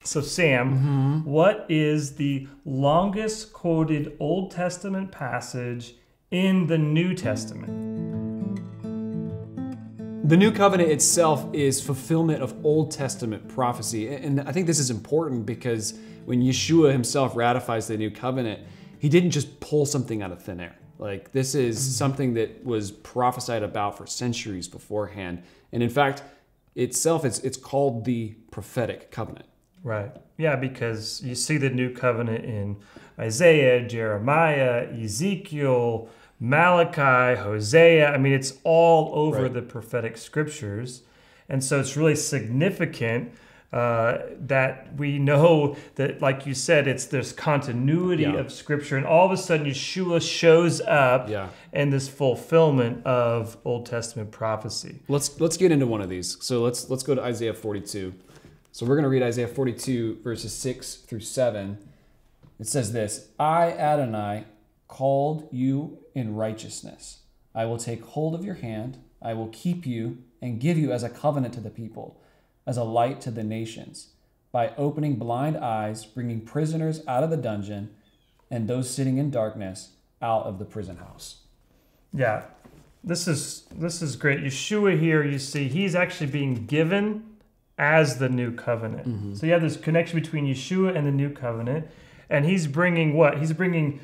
So Sam, what is the longest quoted Old Testament passage in the New Testament? The New Covenant itself is fulfillment of Old Testament prophecy. And I think this is important because when Yeshua himself ratifies the New Covenant, he didn't just pull something out of thin air. Like, this is something that was prophesied about for centuries beforehand. And in fact, itself, it's called the prophetic covenant. Right. Yeah, because you see the New Covenant in Isaiah, Jeremiah, Ezekiel, Malachi, Hosea. I mean, it's all over the prophetic scriptures. And so it's really significant that we know that, like you said, there's continuity of scripture. And all of a sudden, Yeshua shows up in this fulfillment of Old Testament prophecy. Let's get into one of these. So let's go to Isaiah 42. So we're going to read Isaiah 42, verses 6 through 7. It says this: I, Adonai, called you in righteousness. I will take hold of your hand. I will keep you and give you as a covenant to the people, as a light to the nations, by opening blind eyes, bringing prisoners out of the dungeon, and those sitting in darkness out of the prison house. Yeah, this is great. Yeshua here, you see, he's actually being given as the new covenant. So you have this connection between Yeshua and the new covenant, and he's bringing what? He's bringing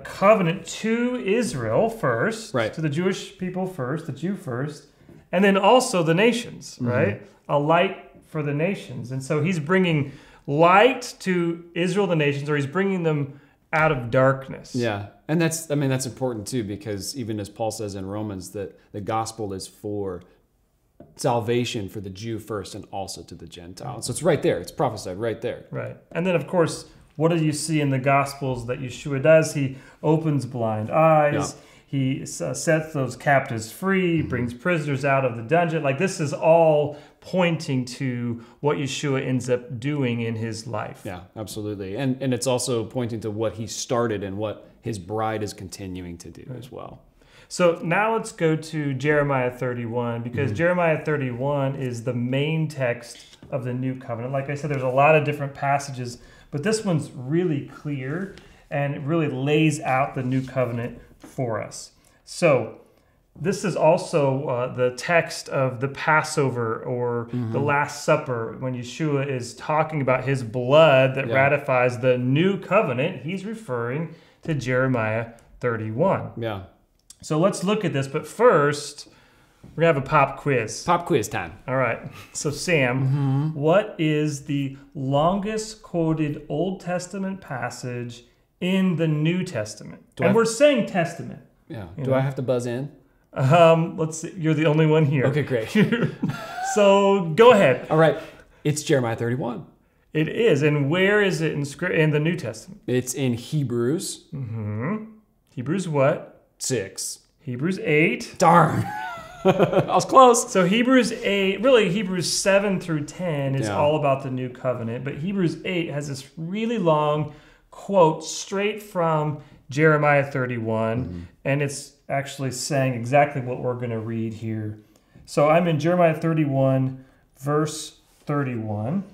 covenant to Israel first, to the Jewish people first, the Jew first, and then also the nations, right? A light for the nations. And so he's bringing light to Israel, the nations, or he's bringing them out of darkness. Yeah, and that's important too, because even as Paul says in Romans, that the gospel is for salvation for the Jew first and also to the Gentile. So it's right there. It's prophesied right there. Right. And then, of course, what do you see in the Gospels that Yeshua does? He opens blind eyes. He sets those captives free, brings prisoners out of the dungeon. Like, this is all pointing to what Yeshua ends up doing in his life. Yeah, absolutely. And it's also pointing to what he started and what his bride is continuing to do as well. So now let's go to Jeremiah 31, because Jeremiah 31 is the main text of the New Covenant. Like I said, there's a lot of different passages, but this one's really clear, and it really lays out the New Covenant for us. So this is also the text of the Passover, or the Last Supper, when Yeshua is talking about his blood that ratifies the New Covenant. He's referring to Jeremiah 31. Yeah. So let's look at this, but first, we're going to have a pop quiz. Pop quiz time. All right. So Sam, what is the longest quoted Old Testament passage in the New Testament? We're saying Testament. Yeah. Do I have to buzz in? Let's see. You're the only one here. Okay, great. So go ahead. All right. It's Jeremiah 31. It is. And where is it in the New Testament? It's in Hebrews. Hebrews what? 6. Hebrews 8. Darn. I was close. So Hebrews 8, really Hebrews 7 through 10 is all about the New Covenant. But Hebrews 8 has this really long quote straight from Jeremiah 31. And it's actually saying exactly what we're going to read here. So I'm in Jeremiah 31, verse 31.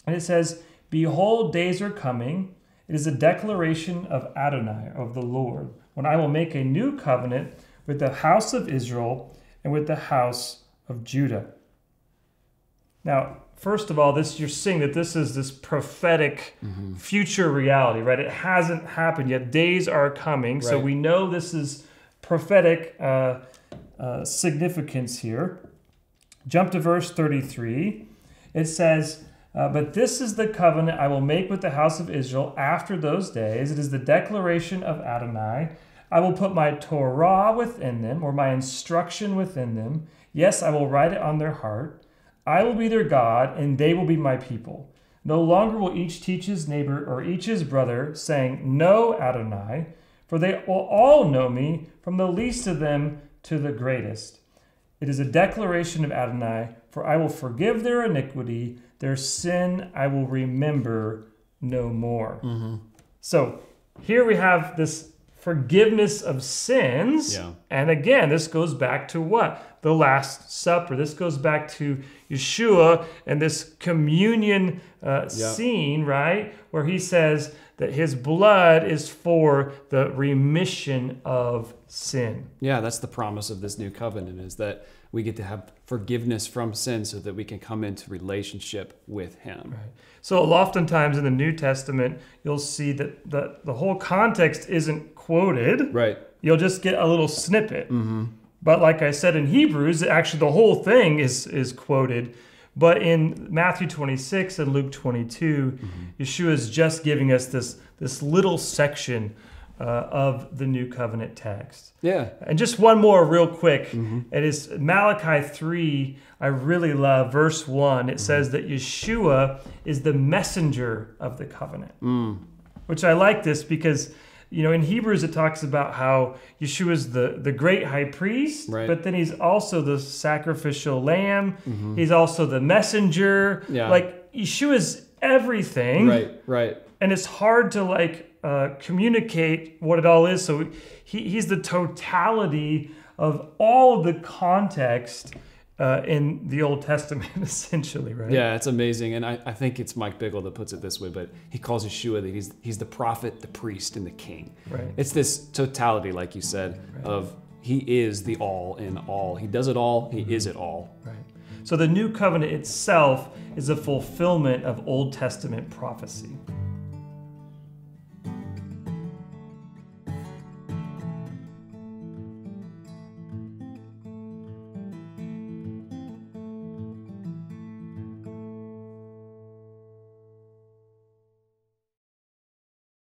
And it says, "Behold, days are coming. It is a declaration of Adonai, of the Lord, when I will make a new covenant with the house of Israel and with the house of Judah." Now, first of all, you're seeing that this is this prophetic future reality, right? It hasn't happened yet. Days are coming. Right. So we know this is prophetic significance here. Jump to verse 33. It says, "But this is the covenant I will make with the house of Israel after those days. It is the declaration of Adonai. I will put my Torah within them," or my instruction within them. "Yes, I will write it on their heart. I will be their God, and they will be my people. No longer will each teach his neighbor or each his brother, saying, 'Know Adonai,' for they will all know me, from the least of them to the greatest. It is a declaration of Adonai, for I will forgive their iniquity. Their sin I will remember no more." So here we have this forgiveness of sins. Yeah. And again, this goes back to what? The Last Supper. This goes back to Yeshua and this communion scene, right? Where he says that his blood is for the remission of sin. Yeah, that's the promise of this new covenant, is that we get to have forgiveness from sin so that we can come into relationship with him. Right. So oftentimes in the New Testament, you'll see that the whole context isn't quoted. Right. You'll just get a little snippet. Mm-hmm. But like I said, in Hebrews, actually the whole thing is quoted. But in Matthew 26 and Luke 22, Yeshua is just giving us this little section of the New Covenant text. Yeah. And just one more real quick. It is Malachi 3. I really love verse 1. It says that Yeshua is the messenger of the covenant. Which I like this because, you know, in Hebrews it talks about how Yeshua is the great high priest, right. but then he's also the sacrificial lamb. He's also the messenger. Yeah. Like Yeshua is everything. Right. And it's hard to communicate what it all is. So he's the totality of all of the context in the Old Testament, essentially, right? Yeah, it's amazing. And I think it's Mike Bickle that puts it this way, but he calls Yeshua that he's the prophet, the priest, and the king. Right. It's this totality, like you said, of he is the all in all. He does it all. He is it all. Right. So the new covenant itself is a fulfillment of Old Testament prophecy.